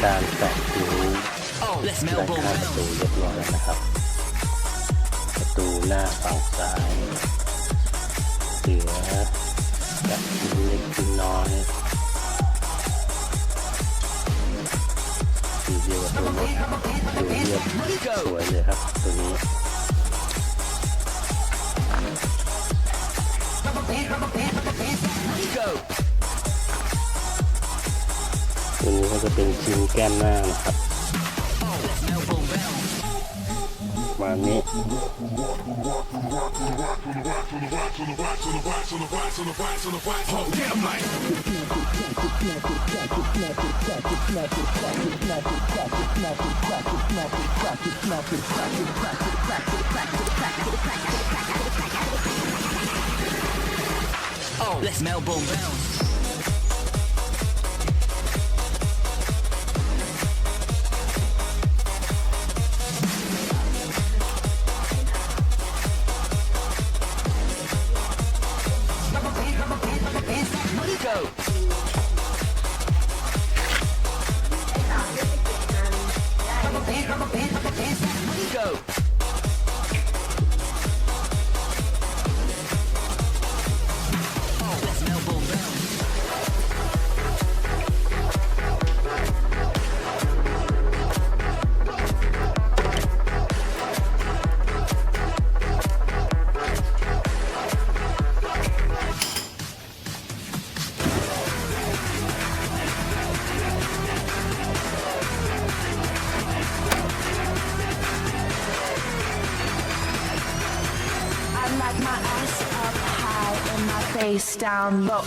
การแตะผิวด้านข้างประตูเรียบร้อยแล้วนะครับประตูหน้าฝั่งซ้ายเหลือแบบชิ้นเล็กชิ้นน้อยสีเดียวกับตัวรถดูเรียบสวยเลยครับตัวนี้ตัวนี้ก็จะเป็นชิ้นแก้มหน้านะครับมานี้Let's Melbourne bounce. Go. Go. My ass up high and my face down low.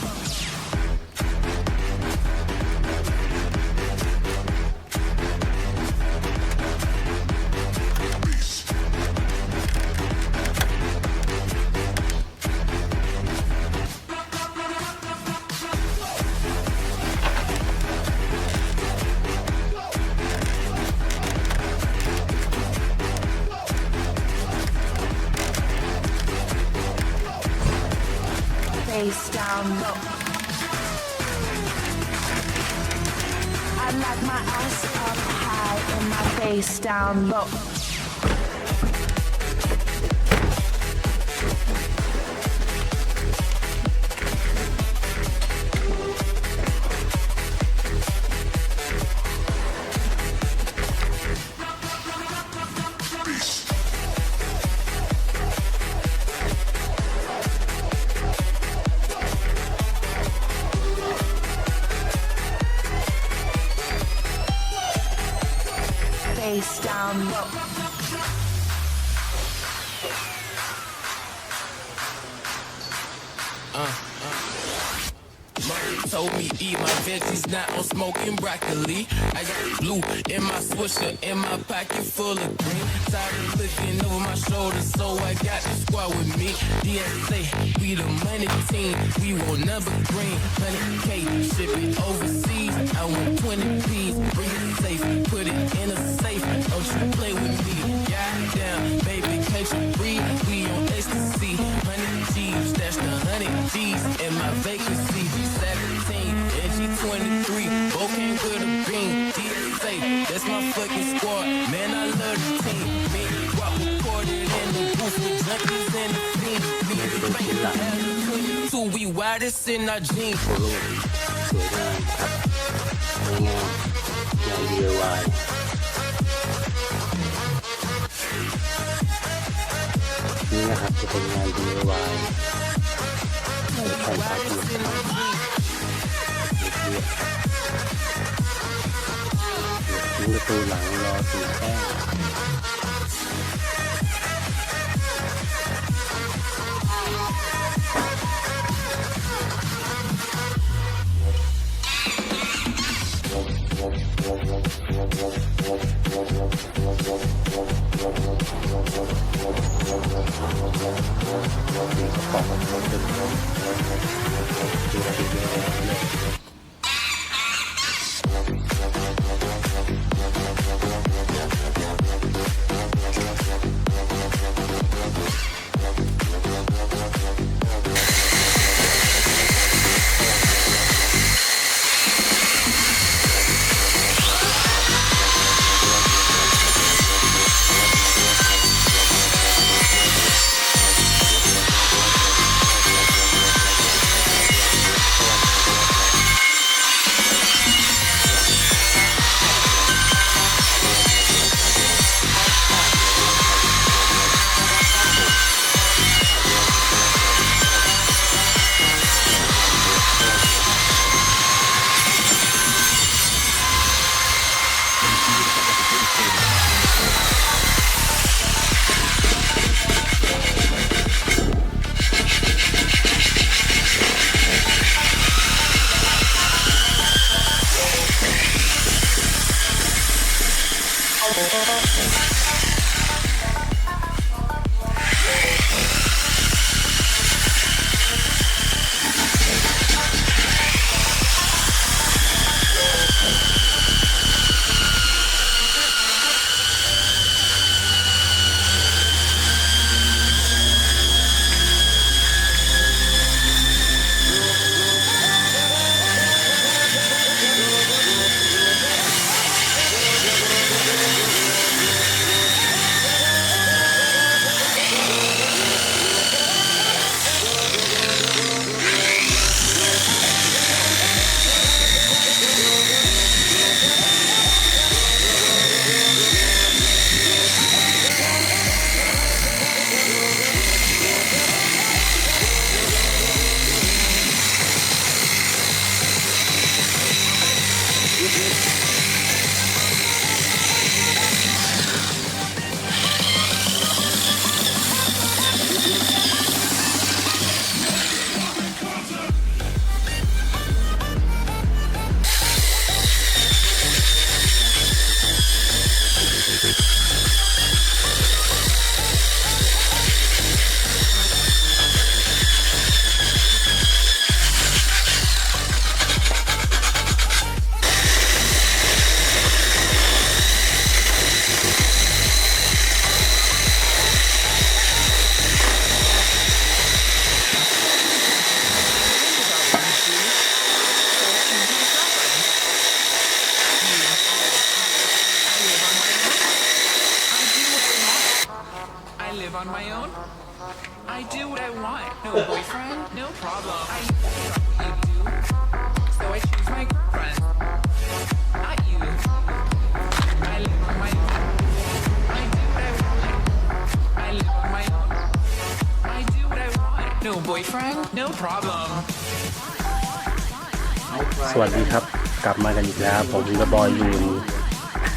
Face down low. I like my ass up high and my face down low. Face down low. Mother told me eat my veggies, not on smoking broccoli. I got blue in my swisher, in my pocket full of green. Tired of looking over my shoulder, so I got the squad with me. DSA, we the money team, we want number green. 100K, ship it overseas. I want 20 P's, bring it safe, put it in a safe. Don't you play with me, goddamn, baby, can't you breathe? We on ecstasy, 100 G's, that's the 100 G's in my vacancy. 17 and G23, both came with a beam. DSA, that's my fucking squad, man, I love the team. Me, rock recorded in the booth with junkies and the fiend. Me and the bank, I have the 22, we widest in our jeans. สวยงามครับสวยงามงาน DIY นี่นะครับจะเป็นงาน DIY ไม่ใช่ครับดูประตูหลังรอสีแป้ง live on my own. I do what I want. No boyfriend, no problem. I you do, so I choose my girlfriend. Not you. I live on my own. I do what I want. I live on my own. I do what I want. No boyfriend, no problem. สวัสดีครับกลับมากันอีกแล้วผมกับบอยลูน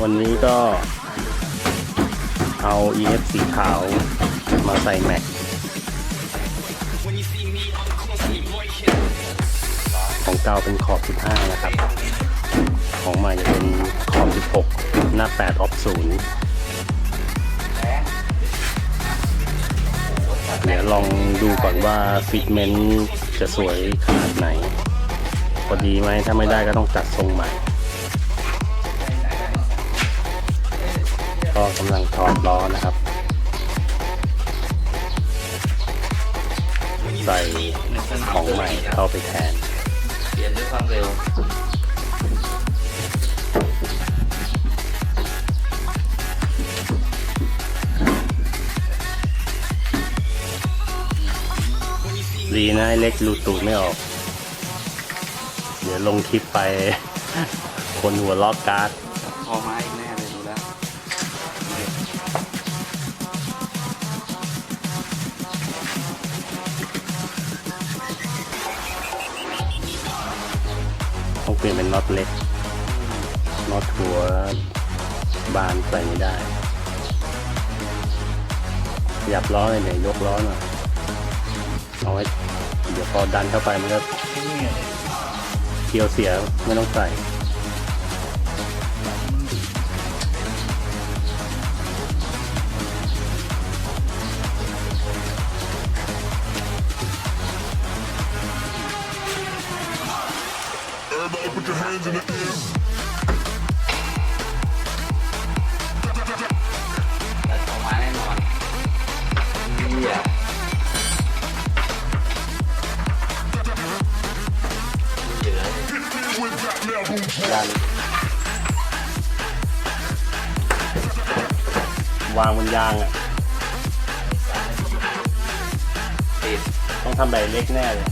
วันนี้ก็เอา EF สีขาวมาใส่แม็กของเก่าเป็นขอบ 15 นะครับของใหม่จะเป็นขอบ 16 หน้า 8 ออฟ 0 เดี๋ยวลองดูก่อนว่าฟิตเมนต์จะสวยขนาดไหนพอดีไหมถ้าไม่ได้ก็ต้องจัดทรงใหม่ก็กำลังถอดล้อนะครับใส่ของใหม่เข้าไปแทนเปลี่ยนด้วยความเร็วดีนะเล็กรูตูดไม่ออกเดี๋ยวลงคลิปไป คนหัวล็อกการ์ดพอมาอีกแน่เลยดูแล้วต้องเปลี่ยนเป็นน็อตเล็กน็อตหัวบานใส่ไม่ได้ขยับล้อเลยเนี่ยยกล้อหน่อยเอาไว้เดี๋ยวพอดันเข้าไปมันก็เกียวเสียไม่ต้องใส่ดันวางบนยางอ่ะต้องทำแบบเล็กแน่เลย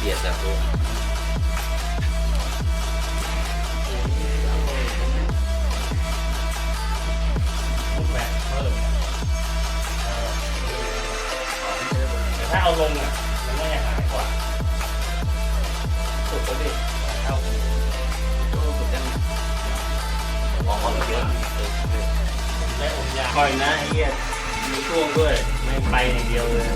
เบียดแบบนี้ถ้าเอาลงอ่ะมันน่าจะหายกว่าสุดก็ดิเอาสุดยังมองเขาเยอะได้อมยาคอยนะไอ้เหี้ยมีช่วงด้วยไม่ไปอย่างเดียวเลย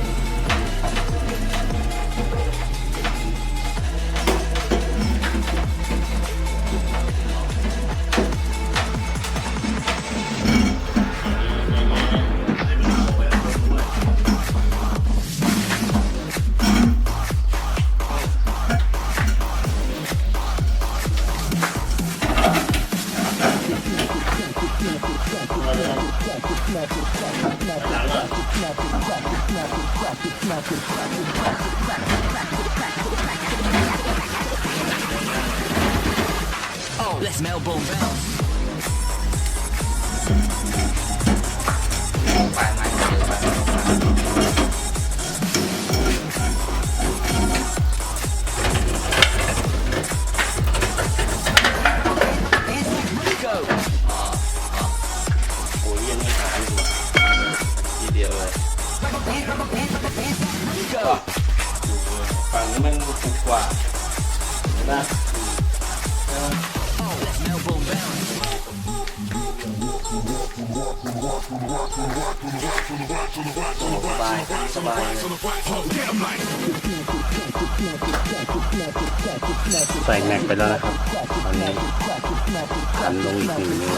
Oh, let's elbow bounce. ฝั่งนี้มันถูกกว่านะ Let's elbow bounce. สบายสบายใส่แม็กไปแล้วนะครับตอนนี้หันลงอีก1 นิ้ว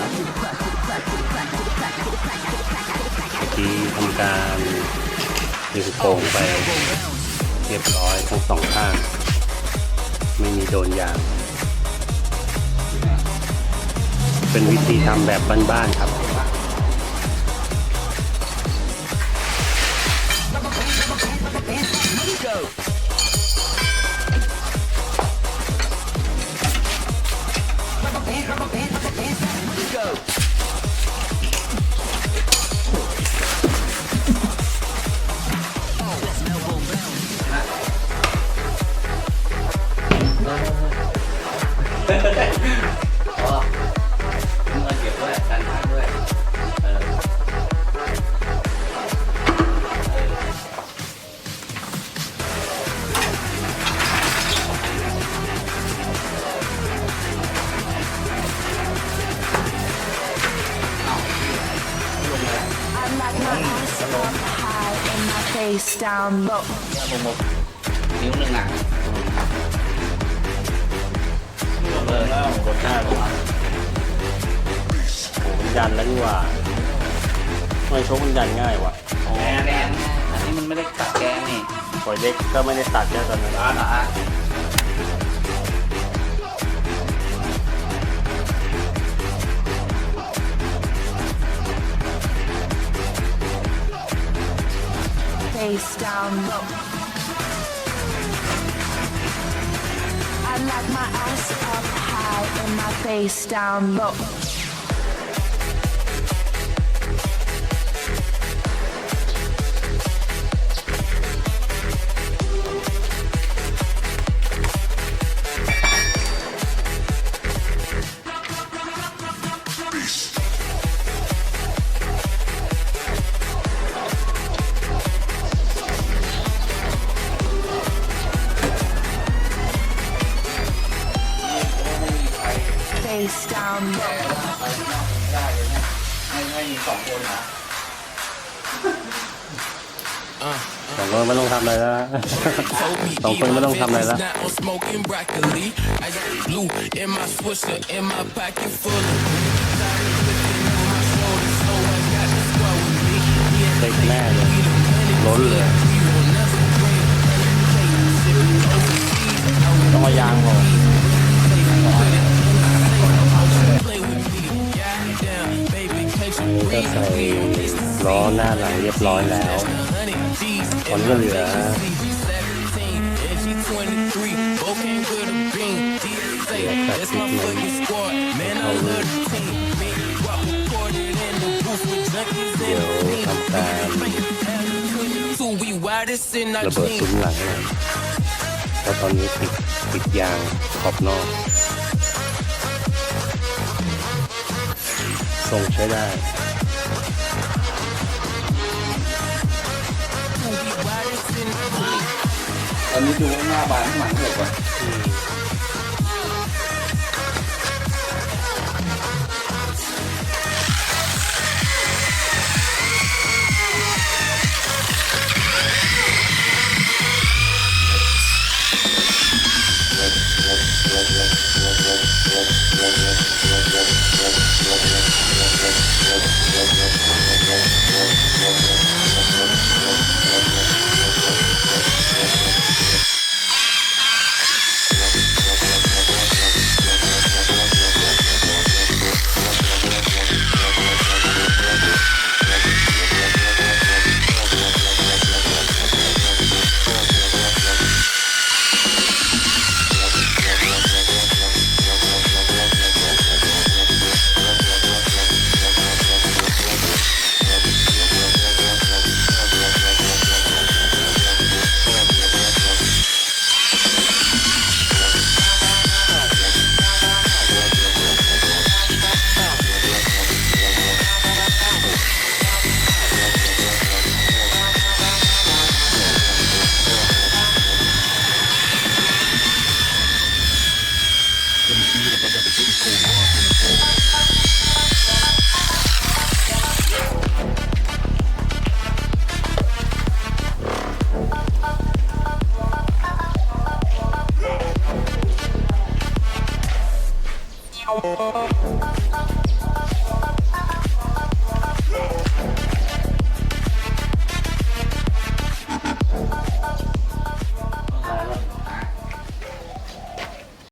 เมื่อกี้ทำการดึงโป่งไปเรียบร้อยทั้ง2 ข้างไม่มีโดนยางเป็นวิธีทำแบบบ้านๆครับมาเก็บด้วยการท่าด้วย I like my ass up high and my face down low. นิ้วหนึ่งอ่ะ แล้วกดหน้าลงมาโอ้มันยันแล้วนี่ว่าไม่ชกมันยันง่ายว่ะ แกนอันนี้มันไม่ได้ตัดแกนนี่ ปล่อยเล็กก็ไม่ได้ตัดแค่ตอนนั้น เหรอ Face down low. I like my ass up high and my face down low. Face down low. ไม่มี2 คนนะ 2 คนไม่ต้องทำอะไรแล้ว 2 คนไม่ต้องทำอะไรแล้ว Not on smoking broccoli. I got blue in my swisher, in my pocket full of green. Tired of looking over my shoulder, so I got the squad with me. เต็กแน่เลยล้นเลยต้องเอายางออกก็ใส่ล้อหน้าหลังเรียบร้อยแล้วผลก็เหลือตัดสิบหนึ่งเดี๋ยวทำการระเบิดซุ้มหลังเลยเพราะตอนนี้ติดยางขอบนอกทรงใช้ได้ ตอนนี้ดูหน้าบานข้างหลังเหล็กว่ะ